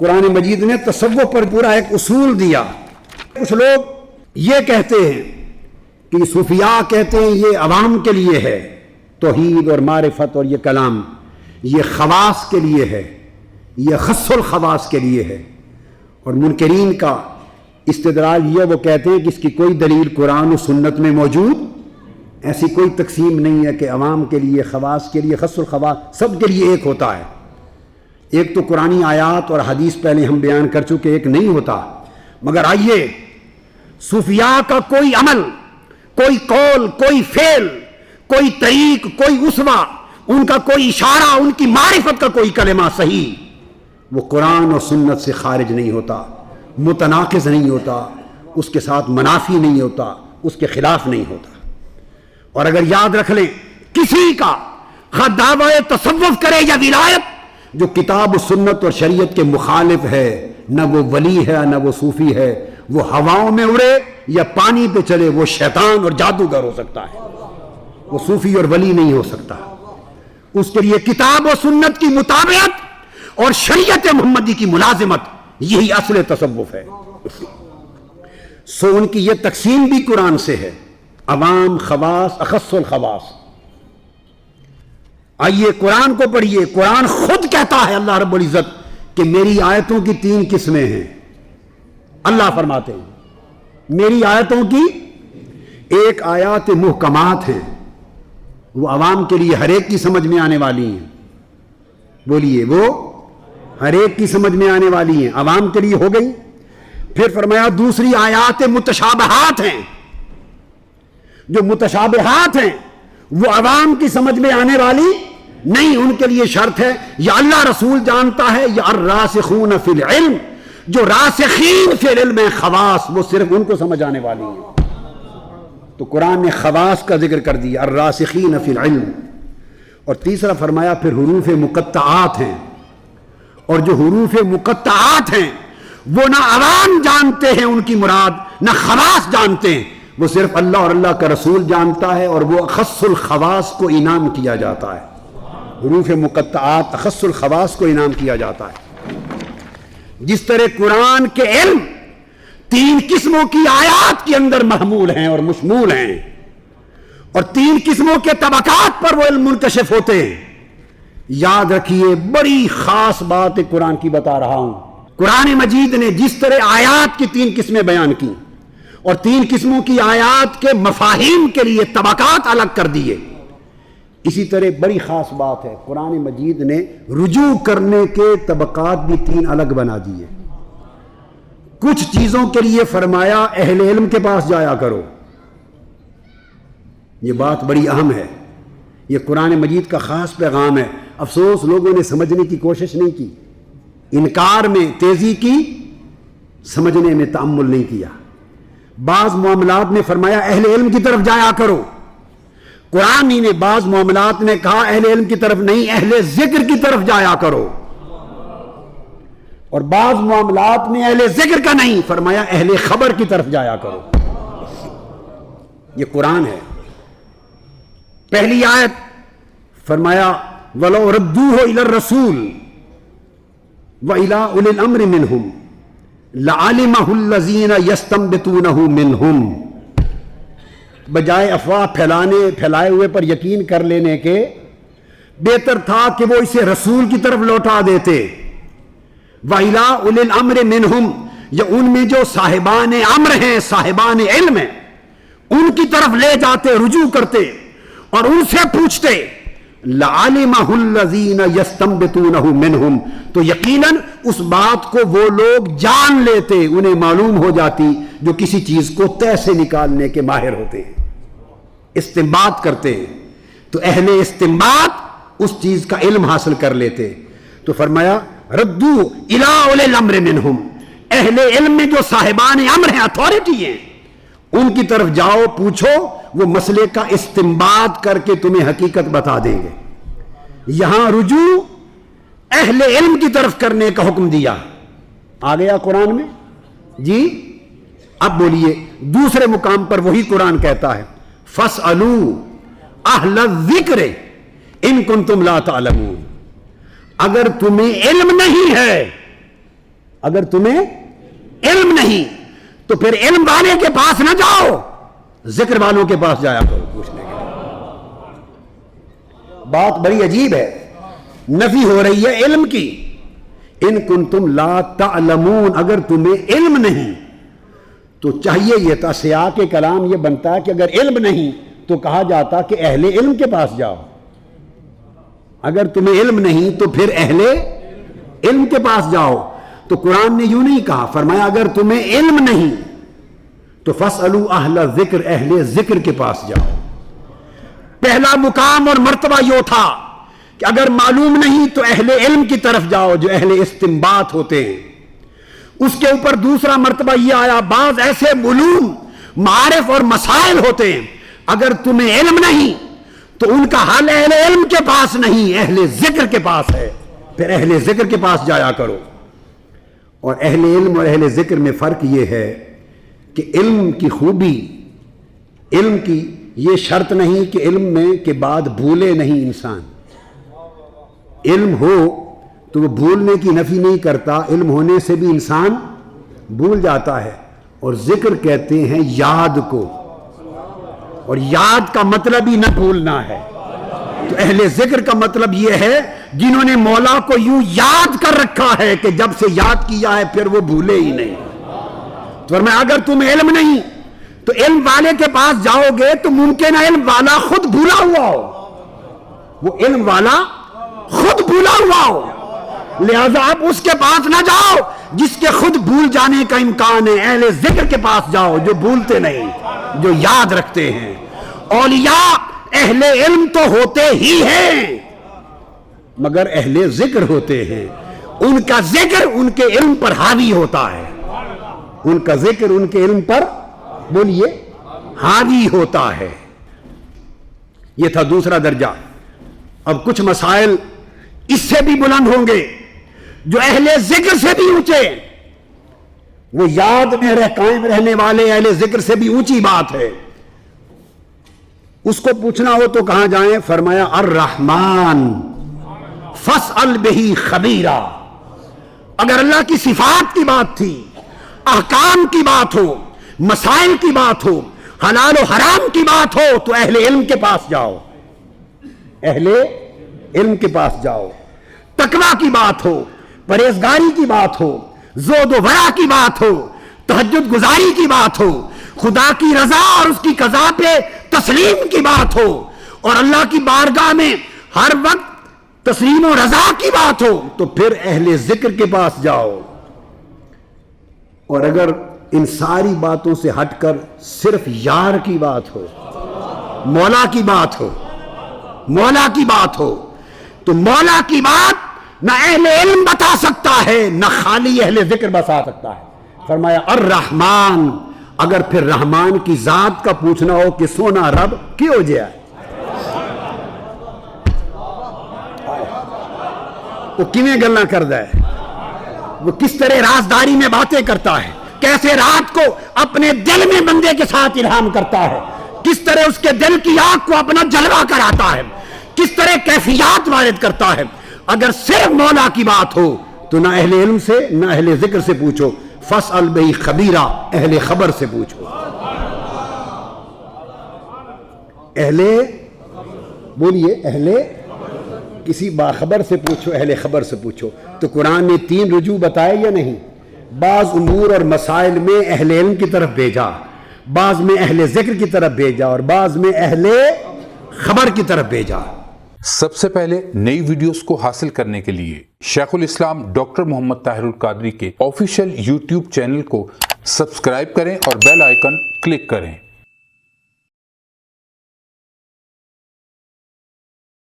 قرآن مجید نے تصوف پر پورا ایک اصول دیا. کچھ لوگ یہ کہتے ہیں کہ صوفیاء کہتے ہیں یہ عوام کے لیے ہے توحید اور معرفت اور یہ کلام، یہ خواص کے لیے ہے، یہ خص الخواص کے لیے ہے. اور منکرین کا استدلال یہ وہ کہتے ہیں کہ اس کی کوئی دلیل قرآن و سنت میں موجود، ایسی کوئی تقسیم نہیں ہے کہ عوام کے لیے، خواص کے لیے، خص الخواص سب کے لیے ایک ہوتا ہے. ایک تو قرآنی آیات اور حدیث پہلے ہم بیان کر چکے ایک نہیں ہوتا. مگر آئیے، صوفیاء کا کوئی عمل، کوئی قول، کوئی فعل، کوئی طریق، کوئی اسوہ، ان کا کوئی اشارہ، ان کی معرفت کا کوئی کلمہ صحیح وہ قرآن اور سنت سے خارج نہیں ہوتا، متناقض نہیں ہوتا، اس کے ساتھ منافی نہیں ہوتا، اس کے خلاف نہیں ہوتا. اور اگر یاد رکھ لیں، کسی کا خواہ دعوی تصوف کرے یا ولایت جو کتاب و سنت اور شریعت کے مخالف ہے، نہ وہ ولی ہے نہ وہ صوفی ہے، وہ ہواؤں میں اڑے یا پانی پہ چلے، وہ شیطان اور جادوگر ہو سکتا ہے، وہ صوفی اور ولی نہیں ہو سکتا. اس کے لیے کتاب و سنت کی مطابقت اور شریعت محمدی کی ملازمت، یہی اصل تصوف ہے. سو ان کی یہ تقسیم بھی قرآن سے ہے، عوام، خواص، اخص الخواص. آئیے قرآن کو پڑھیے. قرآن خود کہتا ہے اللہ رب العزت کہ میری آیتوں کی 3 قسمیں ہیں. اللہ فرماتے ہیں میری آیتوں کی ایک آیات محکمات ہیں، وہ عوام کے لیے ہر ایک کی سمجھ میں آنے والی ہیں. بولیے، وہ ہر ایک کی سمجھ میں آنے والی ہیں، عوام کے لیے ہو گئی. پھر فرمایا دوسری آیات متشابہات ہیں. جو متشابہات ہیں وہ عوام کی سمجھ میں آنے والی نہیں، ان کے لیے شرط ہے یا اللہ رسول جانتا ہے یا الراسخون فی العلم، جو راسخین فی العلم ہیں خواص، وہ صرف ان کو سمجھ آنے والی ہیں. تو قرآن نے خواص کا ذکر کر دیا، الراسخین فی العلم. اور تیسرا فرمایا پھر حروف مقطعات ہیں، اور جو حروف مقطعات ہیں وہ نہ عوام جانتے ہیں ان کی مراد، نہ خواص جانتے ہیں، وہ صرف اللہ اور اللہ کا رسول جانتا ہے، اور وہ اخص الخواص کو انعام کیا جاتا ہے. حروف مقطعات اخص الخواص کو انعام کیا جاتا ہے. جس طرح قرآن کے علم 3 قسموں کی آیات کے اندر محمول ہیں اور مشمول ہیں، اور 3 قسموں کے طبقات پر وہ علم منکشف ہوتے ہیں. یاد رکھیے، بڑی خاص بات قرآن کی بتا رہا ہوں. قرآن مجید نے جس طرح آیات کی 3 قسمیں بیان کی اور 3 قسموں کی آیات کے مفاہیم کے لیے طبقات الگ کر دیے، اسی طرح بڑی خاص بات ہے قرآن مجید نے رجوع کرنے کے طبقات بھی 3 الگ بنا دیے. کچھ چیزوں کے لیے فرمایا اہل علم کے پاس جایا کرو. یہ بات بڑی اہم ہے، یہ قرآن مجید کا خاص پیغام ہے. افسوس لوگوں نے سمجھنے کی کوشش نہیں کی، انکار میں تیزی کی، سمجھنے میں تأمل نہیں کیا. بعض معاملات میں فرمایا اہل علم کی طرف جایا کرو. قرآن ہی نے بعض معاملات میں کہا اہل علم کی طرف نہیں، اہل ذکر کی طرف جایا کرو. اور بعض معاملات میں اہل ذکر کا نہیں، فرمایا اہل خبر کی طرف جایا کرو. یہ قرآن ہے. پہلی آیت فرمایا وَلَوْ رَدُّوهُ إِلَى الرَّسُولِ وَإِلَىٰ أُولِي الْأَمْرِ مِنْهُمْ لَعَلِمَهُ الَّذِينَ يَسْتَنبِطُونَهُ مِنْهُمْ. بجائے افواہ پھیلائے ہوئے پر یقین کر لینے کے بہتر تھا کہ وہ اسے رسول کی طرف لوٹا دیتے. وَإِلَىٰ أُولِي الْأَمْرِ مِنْهُمْ، یا ان میں جو صاحبان امر ہیں، صاحبان علم ہیں، ان کی طرف لے جاتے، رجوع کرتے اور ان سے پوچھتے. لَعَلِمَهُ الَّذِينَ يَسْتَنبِطُونَهُ مِنْهُمْ، تو یقیناً اس بات کو وہ لوگ جان لیتے، انہیں معلوم ہو جاتی جو کسی چیز کو طے سے نکالنے کے ماہر ہوتے ہیں، استنباط کرتے ہیں. تو اہل استنباط اس چیز کا علم حاصل کر لیتے. تو فرمایا ردو الی اولی الامر منہم، اہل علم میں جو صاحبان امر ہیں، اتھارٹی ہیں، ان کی طرف جاؤ، پوچھو، وہ مسئلے کا استنباط کر کے تمہیں حقیقت بتا دیں گے. یہاں رجوع اہل علم کی طرف کرنے کا حکم دیا. آ گیا قرآن میں جی. اب بولیے دوسرے مقام پر وہی قرآن کہتا ہے فَاسْأَلُوا أَهْلَ الذِّكْرِ إِن كُنتُمْ لَا تَعْلَمُونَ، اگر تمہیں علم نہیں ہے اگر تمہیں علم نہیں تو پھر علم والے کے پاس نہ جاؤ، ذکر والوں کے پاس جایا کرو پوچھنے کے لیے۔ بات بڑی عجیب ہے، نفی ہو رہی ہے علم کی۔ ان کنتم لا تعلمون، اگر تمہیں علم نہیں تو چاہیے یہ تھا، سیاق کلام یہ بنتا ہے کہ اگر علم نہیں تو کہا جاتا کہ اہل علم کے پاس جاؤ۔ اگر تمہیں علم نہیں تو پھر اہل علم کے پاس جاؤ۔ تو قرآن نے یوں نہیں کہا، فرمایا اگر تمہیں علم نہیں تو فاسألوا اہل ذکر، اہل ذکر کے پاس جاؤ۔ پہلا مقام اور مرتبہ یہ تھا کہ اگر معلوم نہیں تو اہل علم کی طرف جاؤ جو اہل استنباط ہوتے ہیں۔ اس کے اوپر دوسرا مرتبہ یہ آیا، بعض ایسے علوم، معارف اور مسائل ہوتے ہیں، اگر تمہیں علم نہیں تو ان کا حل اہل علم کے پاس نہیں، اہل ذکر کے پاس ہے، پھر اہل ذکر کے پاس جایا کرو۔ اور اہل علم اور اہل ذکر میں فرق یہ ہے کہ علم کی خوبی، علم کی یہ شرط نہیں کہ علم میں کے بعد بھولے نہیں انسان۔ علم ہو تو وہ بھولنے کی نفی نہیں کرتا، علم ہونے سے بھی انسان بھول جاتا ہے۔ اور ذکر کہتے ہیں یاد کو، اور یاد کا مطلب ہی نہ بھولنا ہے۔ تو اہل ذکر کا مطلب یہ ہے جنہوں نے مولا کو یوں یاد کر رکھا ہے کہ جب سے یاد کیا ہے پھر وہ بھولے ہی نہیں۔ تو فرمایا اگر تم علم نہیں تو علم والے کے پاس جاؤ گے تو ممکن ہے علم والا خود بھولا ہوا ہو، وہ علم والا خود بھولا ہوا ہو، لہذا آپ اس کے پاس نہ جاؤ جس کے خود بھول جانے کا امکان ہے۔ اہل ذکر کے پاس جاؤ جو بھولتے نہیں، جو یاد رکھتے ہیں۔ اولیاء اہل علم تو ہوتے ہی ہیں مگر اہل ذکر ہوتے ہیں، ان کا ذکر ان کے علم پر حاوی ہوتا ہے، ان کا ذکر ان کے علم پر بولیے حاوی ہوتا ہے۔ یہ تھا دوسرا درجہ۔ اب کچھ مسائل اس سے بھی بلند ہوں گے جو اہل ذکر سے بھی اونچے، وہ یاد میں قائم رہنے والے اہل ذکر سے بھی اونچی بات ہے۔ اس کو پوچھنا ہو تو کہاں جائیں؟ فرمایا الرحمن فاسأل بہ خبیرا۔ اگر اللہ کی صفات کی بات تھی، احکام کی بات ہو، مسائل کی بات ہو، حلال و حرام کی بات ہو تو اہل علم کے پاس جاؤ، اہل علم کے پاس جاؤ۔ تقویٰ کی بات ہو، پرہیزگاری کی بات ہو، زہد و ورع کی بات ہو، تہجد گزاری کی بات ہو، خدا کی رضا اور اس کی قضا پہ تسلیم کی بات ہو، اور اللہ کی بارگاہ میں ہر وقت تسلیم و رضا کی بات ہو تو پھر اہل ذکر کے پاس جاؤ۔ اور اگر ان ساری باتوں سے ہٹ کر صرف یار کی بات ہو، مولا کی بات ہو، مولا کی بات ہو تو مولا کی بات نہ اہل علم بتا سکتا ہے نہ خالی اہل ذکر بتا سکتا ہے۔ فرمایا الرحمن، اگر پھر رحمان کی ذات کا پوچھنا ہو کہ سونا رب کیوں جائے، وہ کیویں گلاں کردا ہے، وہ کس طرح رازداری میں باتیں کرتا ہے، کیسے رات کو اپنے دل میں بندے کے ساتھ الہام کرتا ہے، کس طرح اس کے دل کی آنکھ کو اپنا جلوہ کراتا ہے، کس طرح کیفیات وارد کرتا ہے۔ اگر صرف مولا کی بات ہو تو نہ اہل علم سے نہ اہل ذکر سے پوچھو، فاسأل بہ خبیرا، اہل خبر سے پوچھو، اہل بولیے اہل کسی باخبر سے پوچھو، اہل خبر سے پوچھو۔ تو قرآن نے 3 رجوع بتائے یا نہیں؟ بعض امور اور مسائل میں اہل علم کی طرف بھیجا، بعض میں اہل ذکر کی طرف بھیجا، اور بعض میں اہل خبر کی طرف بھیجا۔ سب سے پہلے نئی ویڈیوز کو حاصل کرنے کے لیے شیخ الاسلام ڈاکٹر محمد طاہر القادری کے آفیشیل یوٹیوب چینل کو سبسکرائب کریں اور بیل آئیکن کلک کریں۔